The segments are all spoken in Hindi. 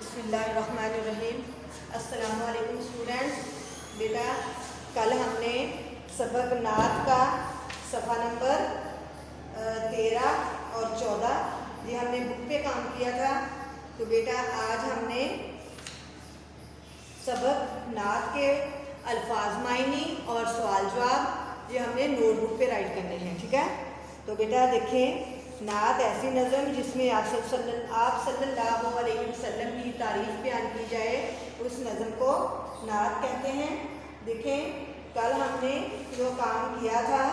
बिस्मिल्लाहिर्रहमानिर्रहीम। अस्सलामु अलैकुम स्टूडेंट्स। बेटा कल हमने सबक नात का सफ़ा नंबर 13 और 14 ये हमने बुक पे काम किया था। तो बेटा आज हमने सबक नात के अल्फाज मायनी और सवाल जवाब ये हमने नोटबुक पे राइट करने हैं, ठीक है। तो बेटा देखें, नात ऐसी नज़म जिसमें आप सल्लल्लाहु अलैहि वसल्लम की तारीफ़ बयान की जाए, उस नज़म को नात कहते हैं। देखें कल हमने जो काम किया था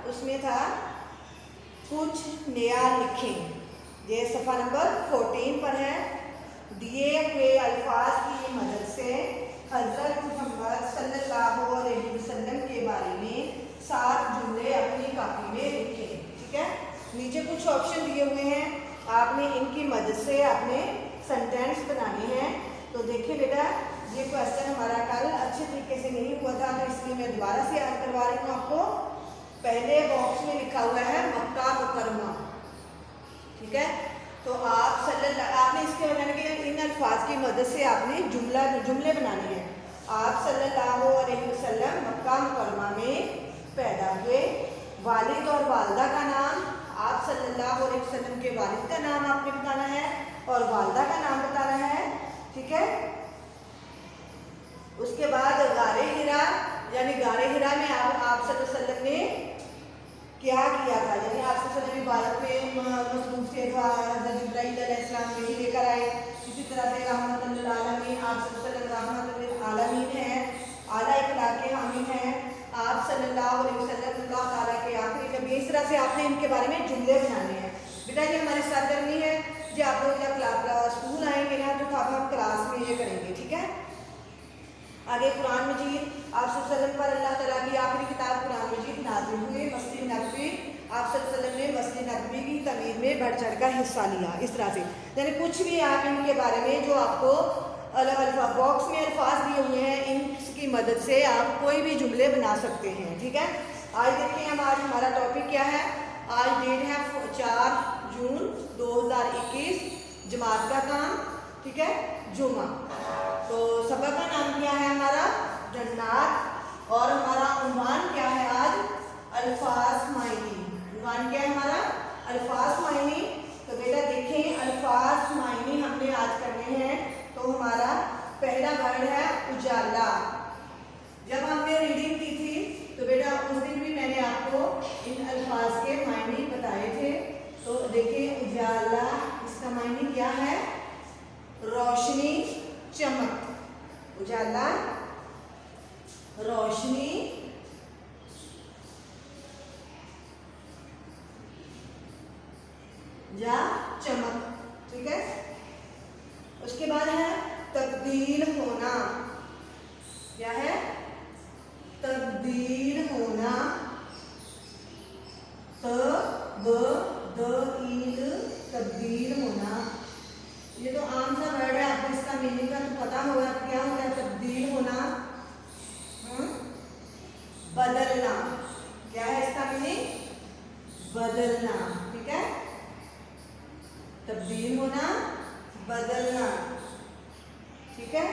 उसमें था कुछ नया लिखें। ये सफ़ा नंबर 14 पर है। दिए हुए अल्फाज की मदद से हज़रत मोहम्मद सल्लल्लाहु अलैहि वसल्लम के बारे में 7 जुमले अपनी कॉपी में लिखें, ठीक है। नीचे कुछ ऑप्शन दिए हुए हैं, आपने इनकी मदद से आपने सेंटेंस बनाने हैं। तो देखिए बेटा, ये क्वेश्चन हमारा कल अच्छे तरीके से नहीं हुआ था, तो इसलिए मैं दोबारा से याद करवा रही हूँ आपको। पहले बॉक्स में लिखा हुआ है मक्का मुकरमा, ठीक है। तो आपने इसके बनाने के लिए इन अल्फाज की मदद से आपने जुमले बनाने हैं। आप सल्लल्लाहु अलैहि वसल्लम मक्का मुकरमा में पैदा हुए। वालिद और वालदा का नाम, आप सल्लल्लाहु अलैहि वसल्लम के वालिद का नाम आपने बताना है और वालदा का नाम बताना है, ठीक है। उसके बाद गारे हिरा, यानी गारे हिरा में आप सल्लल्लाहु अलैहि वसल्लम ने क्या किया था, यानी आप सल्लल्लाहु अलैहि वसल्लम इबादत में मसरूफ थे, तो हज़रत जिब्राइल अलैहिस्सलाम वही लेकर आए। इसी तरह से रहमतुल लिल आलमीन, आप सल्लल्लाहु अलैहि वसल्लम रहमतुल लिल आलमीन हैं, आला इखलाक के हामी हैं। आप सल्लल्लाहु अलैहि वसल्लम अल्लाह ताला के आखिरी नबी। इस तरह से आपने इनके बारे में जुमले बनाने हैं। बेटा ये हमारी सरगर्मी है, जो आप लोग जब स्कूल आएंगे ना तो अब हम क्लास में ये करेंगे, ठीक है। आगे कुरान मजीद, आप सल्लल्लाहु अलैहि वसल्लम पर अल्लाह ताला की आखिरी किताब कुरान मजीद नाज़िल हुई। मस्जिद नबवी, आप सल्लल्लाहु अलैहि वसल्लम ने मस्जिद नबवी की तमीर में बढ़ चढ़ कर हिस्सा लिया। इस तरह से यानी कुछ भी आप इनके बारे में जो आपको बॉक्स में अल्फाज दिए हुए हैं, इनकी मदद से आप कोई भी जुमले बना सकते हैं, ठीक है। आज देखिए हम आज हमारा टॉपिक क्या है। आज डेट है 4 जून 2021, जमात का काम, ठीक है, जुमा। तो सबक का नाम क्या है हमारा, जन्नात, और हमारा उन्वान क्या है आज, अल्फाज मायनी। उन्वान क्या है हमारा, अल्फाज मायनी। तो बेटा देखें, अल्फाज मायनी हमने आज करने हैं। तो हमारा पहला वर्ड है उजाला। जब हमने रीडिंग की थी तो बेटा उस दिन भी मैंने आपको इन अल्फाज के मायने बताए थे। तो देखिए उजाला, इसका मायने क्या है, रोशनी, चमक। उजाला, रोशनी, या चमक, ठीक है। उसके बाद है तब्दील होना। क्या है, तब्दील होना। तब्दील होना, ये तो आम सा वर्ड है, आपको इसका मीनिंग का तो पता होगा क्या होता है तब्दील होना। बदलना, क्या है इसका मीनिंग, बदलना, ठीक है। तब्दील होना, बदलना, ठीक है।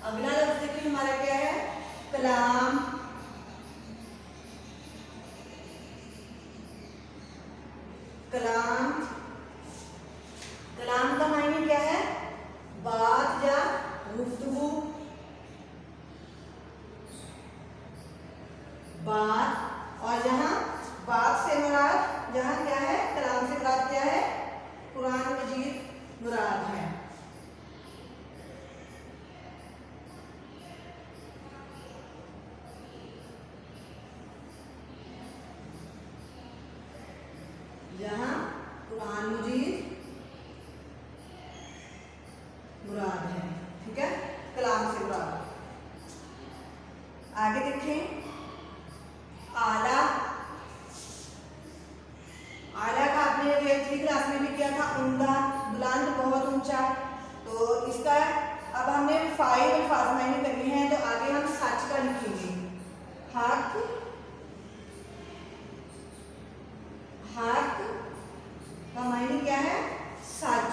अगला लफ्ज़ देखिए हमारा क्या है, कलाम। कलाम, कलाम का मायने क्या है, बात या गुफ्तगू। बात, और जहां बात से मुराद, जहां क्या है, कलाम से मुराद क्या है, कुरान मजीद मुराद है। जहां कुरान मजीद मुराद है, ठीक है, कलाम से मुराद। आगे देखें, आला। आला का आपने 8वीं क्लास में भी किया था, उम्दा, बुलंद, बहुत ऊंचा। तो इसका अब हमने 5 अल्फाज मायने करने हैं। तो आगे हम सच का लिखेंगे। हक, हक का मायने क्या है, सच।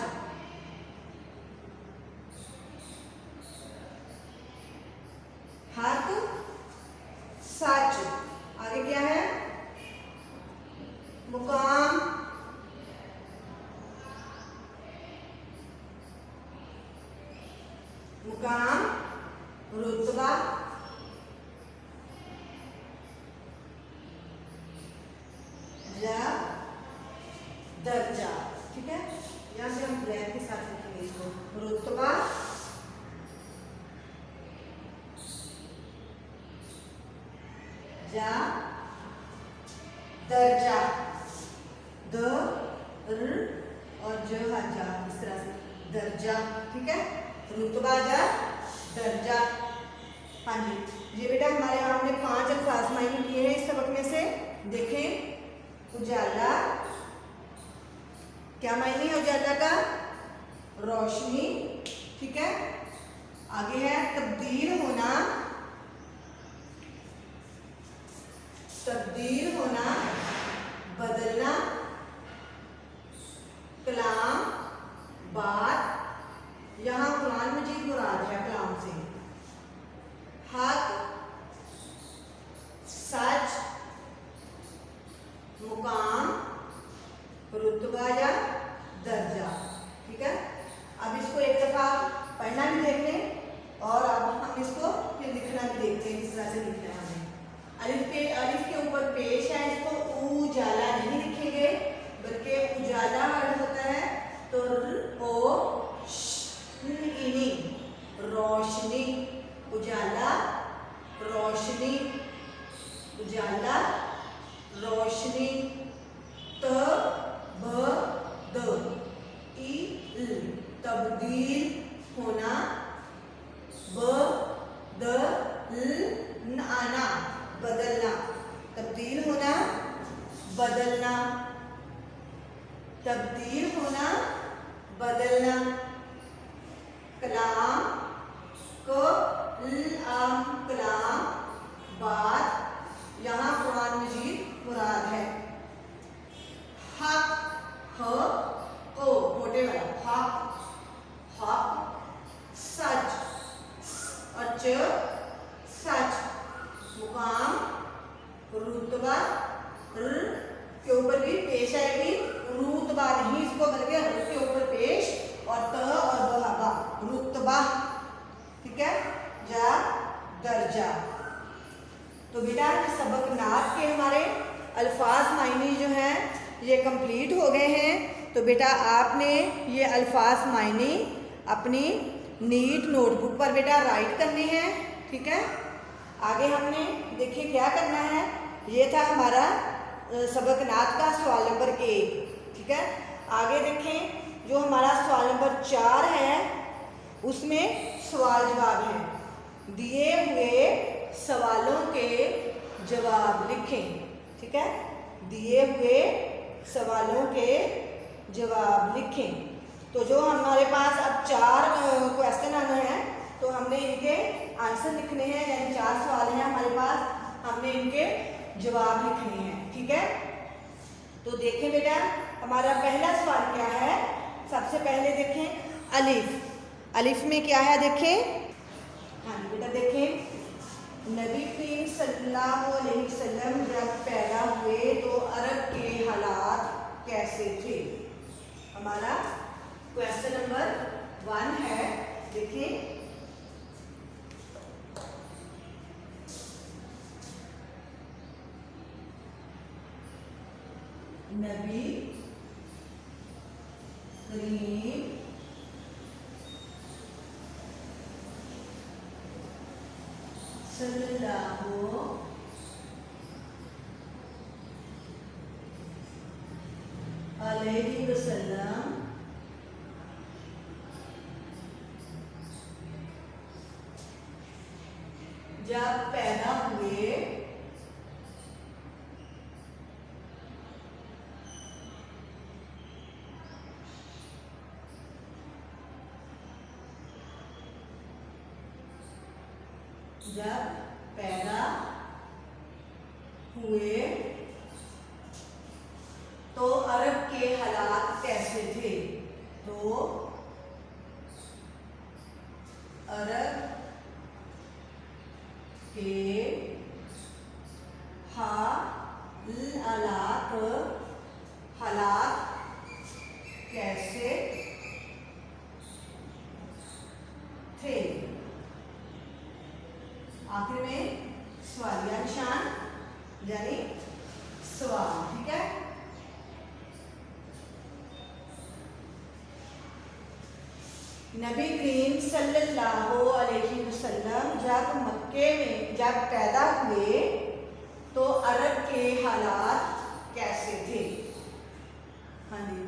मुकाम, रुतबा, या दर्जा। ठीक है, यहाँ से हम ब्लैक के साथ लिखेंगे इसको, रुतबा, या दर्जा, द र और ज जा, इस तरह से दर्जा। ठीक है, रुतबा या दर्जा। हाँ जी, ये बेटा हमारे यहाँ हमने 5 अल्फाज मायने किए हैं इस सबक में से। देखें, उजाला, क्या मायने है उजाला का? रोशनी। ठीक है, आगे है तब्दील होना, तब्दील होना, बदलना, कलाम, बात, यहाँ कुरान मजीद मुराद है कलाम से, हक, सच, मुकाम, रुतबा या दर्जा। ठीक है, अब इसको एक दफा पढ़ना भी देख लें और अब हम इसको फिर लिखना भी देखते हैं किस तरह से लिखना है हमें। अलिफ के ऊपर पेश है, इसको उजाला नहीं लिखेंगे बल्कि उजाला वर्ड होता है तो रोशनी, रोशनी, उजाला, रोशनी, उजाला, रोशनी, तब्दील होना, बदलना, बदलना, तब्दील होना, बदलना, तब्दील होना, बदलना, कलाम, कलाम, बात, यहाँ कुरान मजीद मुराद है, हक, को मोटे वाला हक, हक, सच और सच, मुकाम, रुतबा, के ऊपर भी पेश आएगी, रुतबा नहीं इसको बल्कि के ऊपर पेश और त और बा, रुतबा। ठीक है, या दर्जा। तो बेटा सबक नात के हमारे अल्फाज मायने जो हैं ये कंप्लीट हो गए हैं। तो बेटा आपने ये अल्फाज मायने अपनी नीट नोटबुक पर बेटा राइट करने हैं। ठीक है, आगे हमने देखिए क्या करना है। ये था हमारा सबक नात का सवाल नंबर 1। ठीक है, आगे देखें जो हमारा सवाल नंबर 4 है उसमें सवाल जवाब है। दिए हुए सवालों के जवाब लिखें। ठीक है, दिए हुए सवालों के जवाब लिखें। तो जो हमारे पास अब 4 क्वेश्चन आना है तो हमने इनके आंसर लिखने हैं, यानी 4 सवाल हैं हमारे पास, हमने इनके जवाब लिखने हैं। ठीक है, तो देखें बेटा हमारा पहला सवाल क्या है। सबसे पहले देखें अलिफ, अलिफ में क्या है देखें। हाँ बेटा देखें, नबी करीम सल्लल्लाहु अलैहि वसल्लम जब पैदा हुए तो अरब के हालात कैसे थे। हमारा क्वेश्चन नंबर 1 है। देखिए नबी करीम सल्लल्लाहु अलैहि वसल्लम जब पैदा हुए तो अरब के हालात कैसे थे। तो अरब के हालात कैसे थे। नबी करीम सल्लल्लाहु अलैहि वसल्लम जब मक्के में जब पैदा हुए तो अरब के हालात कैसे थे। हाँ जी,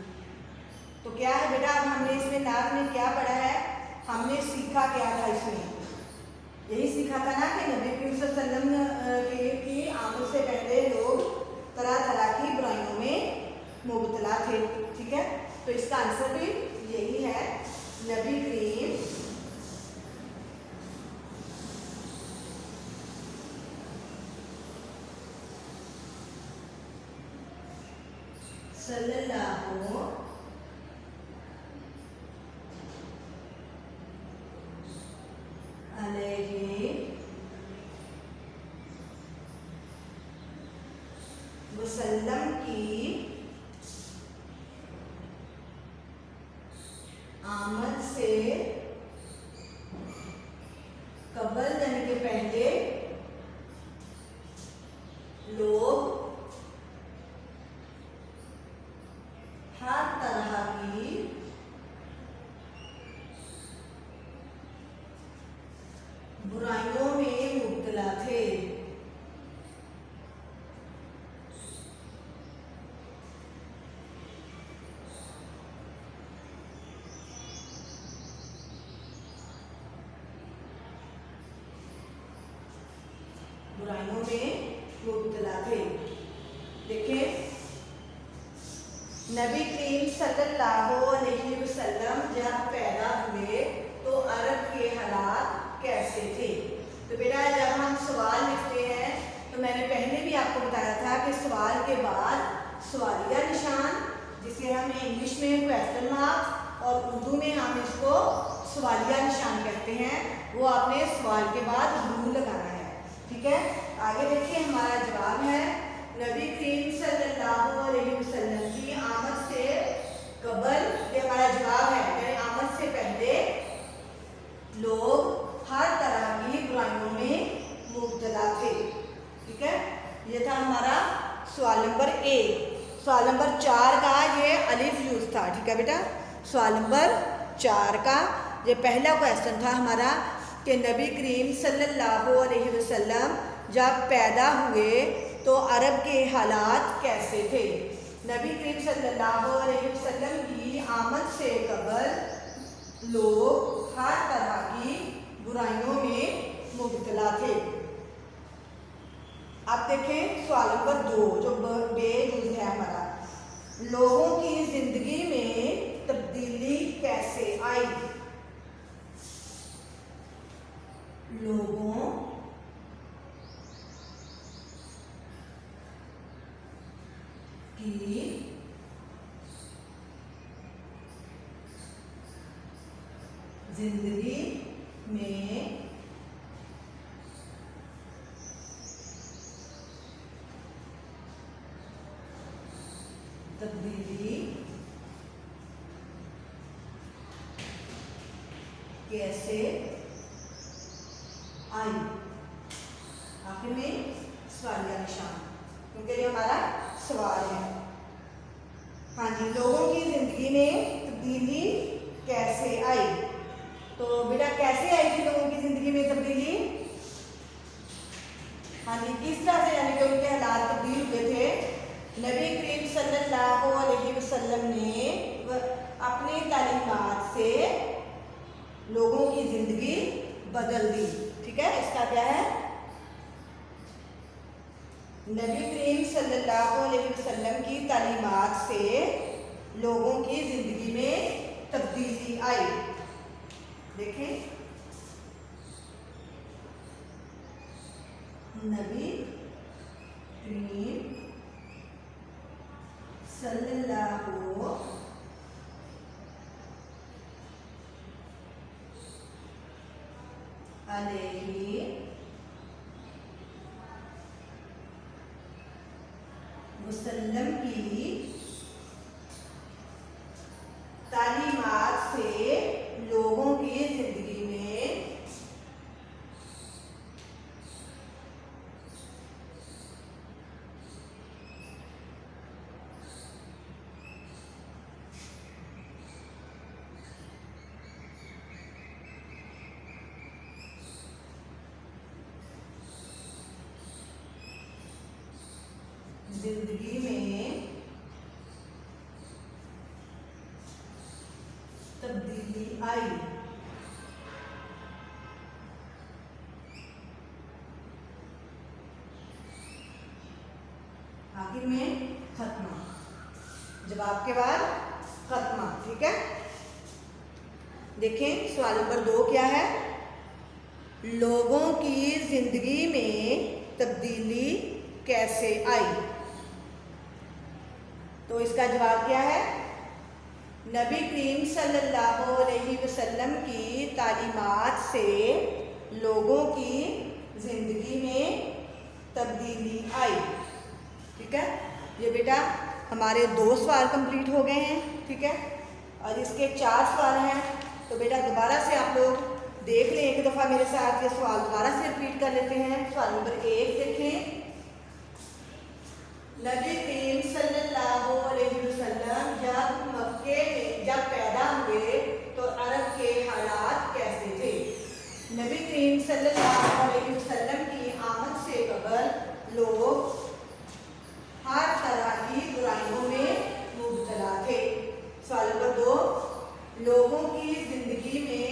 तो क्या है बेटा, अब हमने इसमें नात में क्या पढ़ा है, हमने सीखा क्या था इसमें, यही सीखा था ना कि नबी करीम सल्लल्लाहु अलैहि वसल्लम की आमद से पहले लोग तरह तरह की बुराइयों में मुबतला थे। ठीक है, तो इसका आंसर भी यही है, नबी करीम सल्लल्लाहु अलैहि वसल्लम की आमद से कबल यानी के पहले लोग हर तरह की बुराइयों में मुब्तला थे। बुराइयों में मुब्तला थे। देखिए, नबी करीम सल्लल्लाहु अलैहि वसल्लम जब पैदा हुए तो अरब के हालात कैसे थे। तो बेटा जब हम सवाल लिखते हैं तो मैंने पहले भी आपको बताया था कि सवाल के बाद सवालिया निशान, जिसे हम इंग्लिश में क्वेश्चन मार्क्स और उर्दू में हम इसको सवालिया निशान कहते हैं, वो आपने सवाल के बाद जरूर लगाना है। ठीक है, आगे देखिए, हमारा जवाब है नबी करीम सल्लल्लाहु अलैहि वसल्लम की आमद से कबल, ये हमारा जवाब है, यानी आमद से पहले लोग हर तरह की बुराइयों में मुब्तला थे। ठीक है, ये था हमारा सवाल नंबर ए। सवाल नंबर 4 का ये अलिफ यूज था। ठीक है बेटा, सवाल नंबर 4 का ये पहला क्वेश्चन था हमारा कि नबी करीम सल्लल्लाहु अलैहि वसल्लम जब पैदा हुए तो अरब के हालात कैसे थे। नबी करीम सल्लल्लाहु अलैहि वसल्लम की आमद से कबल लोग हर तरह की बुराइयों में मुब्तला थे। अब देखें सवाल नंबर 2 जो बे यूज है हमारा, लोगों की जिंदगी में तब्दीली कैसे आई। लोगों की जिंदगी में तब्दीली कैसे आई। आखिर में सवालिया निशान, क्योंकि ये हमारा सवाल है। हाँ जी, लोगों की जिंदगी में तब्दीली कैसे आई। तो बेटा कैसे आई थी लोगों की जिंदगी में तब्दीली। हाँ जी, किस तरह से, यानी कि उनके हालात तब्दील हुए थे। नबी करीम सल्लल्लाहु अलैहि वसल्लम ने अपनी तालीमात से लोगों की जिंदगी बदल दी। ठीक है, इसका क्या है, नबी करीम सल्लल्लाहु अलैहि वसल्लम की तालीमात से लोगों की जिंदगी में तब्दीली आई। देखें, नबी करीम सल्लल्लाहु अलैहि वसल्लम की तालीमात से लोगों की जिंदगी में जिंदगी में तब्दीली आई। आखिर में खत्मा, जवाब के बाद खत्मा। ठीक है, देखें सवाल नंबर 2 क्या है। लोगों की जिंदगी में तब्दीली कैसे आई? तो इसका जवाब क्या है? नबी करीम सल्लल्लाहु अलैहि वसल्लम की तालीमात से लोगों की जिंदगी में तब्दीली आई। ठीक है, ये बेटा हमारे 2 सवाल कंप्लीट हो गए हैं। ठीक है, और इसके 4 सवाल हैं। तो बेटा दोबारा से आप लोग देख लें एक दफ़ा मेरे साथ, ये सवाल दोबारा से रिपीट कर लेते हैं। सवाल नंबर 1 देखें। नबी करीम सल्लल्लाहु अलैहि वसल्लम जब पैदा हुए तो अरब के हालात कैसे थे? नबी करीम सल्लल्लाहु अलैहि वसल्लम की आमद से कबल लोग हर तरह की बुराइयों में मुब्तला थे। सवाल नंबर 2, लोगों की जिंदगी में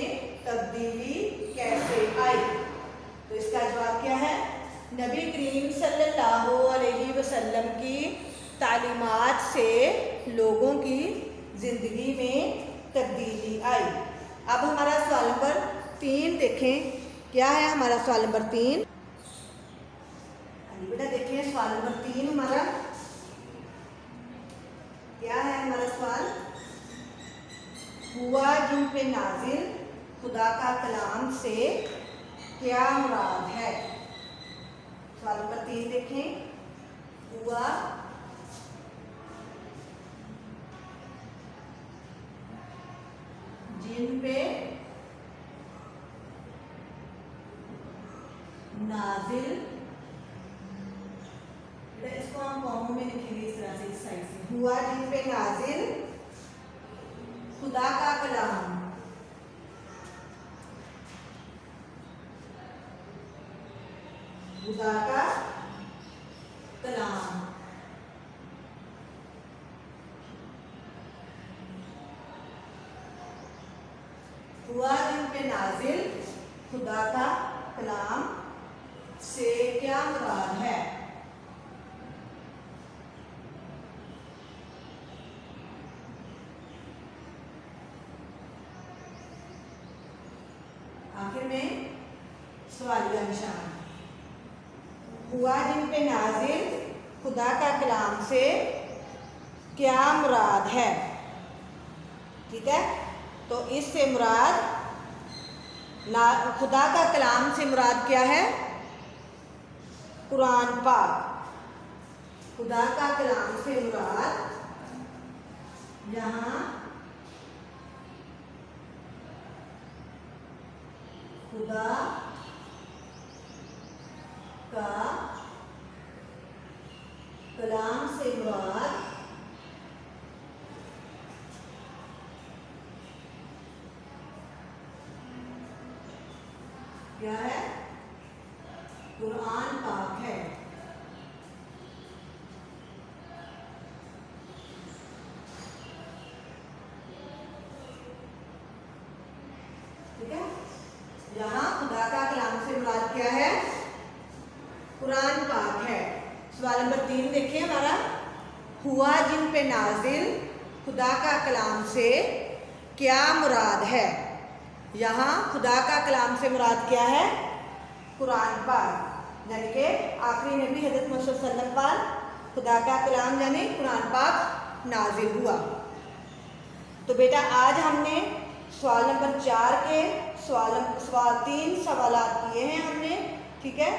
तब्दीली कैसे आई? तो इसका जवाब क्या है? नबी करीम सल्लल्लाहु अलैहि वसल्लम की तालीमात से लोगों की ज़िंदगी में तब्दीली आई। अब हमारा सवाल नंबर 3 देखें, क्या है हमारा सवाल नंबर 3? बेटा देखें सवाल नंबर 3 हमारा क्या है। हमारा सवाल, हुआ जिन पे नाजिल खुदा का कलाम से क्या मुराद है? सवाल नंबर 3 देखें। हुआ जिन पे नाजिल, इसको हम कॉमों में लिखेंगे इस तरह से, इस साइड से। हुआ जिन पे नाजिल खुदा का कलाम खुदा का कलाम हुआ जिन पे नाजिल खुदा का कलाम से क्या मुराद है? आखिर में सवालिया निशान। हुआ जिन पे नाजिल खुदा का कलाम से क्या मुराद है? ठीक है, तो इससे मुराद खुदा का कलाम से मुराद क्या है? कुरान पाक। खुदा का कलाम से मुराद यहाँ खुदा का कलाम से मुराद क्या है? कुरान पाक है। ठीक है, यहाँ खुदा का कलाम से मुराद क्या है? कुरान पाक है। सवाल नंबर 3 देखिए हमारा, हुआ जिन पे नाजिल खुदा का कलाम से क्या मुराद है? यहाँ खुदा का कलाम से मुराद क्या है? कुरान पाक, यानी कि आखिरी नबी हज़रत मोहम्मद सल्लल्लाहु अलैहि वसल्लम पर खुदा का कलाम यानी कुरान पाक नाजिल हुआ। तो बेटा आज हमने सवाल नंबर 4 के सवाल 3 सवालात किए हैं हमने। ठीक है,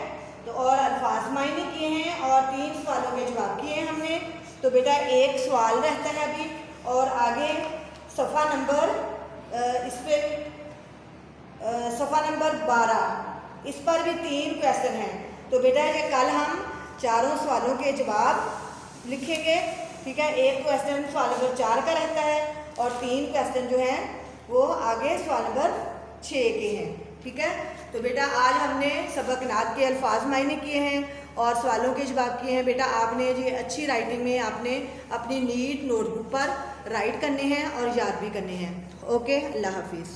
तो और अल्फाज मायने किए हैं और 3 सवालों के जवाब किए हैं हमने। तो बेटा एक सवाल रहता है अभी, और आगे सफ़ा नंबर इस पे सफ़ा नंबर 12 इस पर भी 3 क्वेश्चन हैं। तो बेटा ये कल हम चारों सवालों के जवाब लिखेंगे। ठीक है, एक क्वेश्चन सवाल नंबर 4 का रहता है और 3 क्वेश्चन जो हैं वो आगे सवाल नंबर 6 के हैं। ठीक है, तो बेटा आज हमने सबक नात के अल्फाज मायने किए हैं और सवालों के जवाब किए हैं। बेटा आपने जी अच्छी राइटिंग में आपने अपनी नीट नोटबुक पर राइट करने हैं और याद भी करने हैं। ओके, अल्लाह हाफिज़।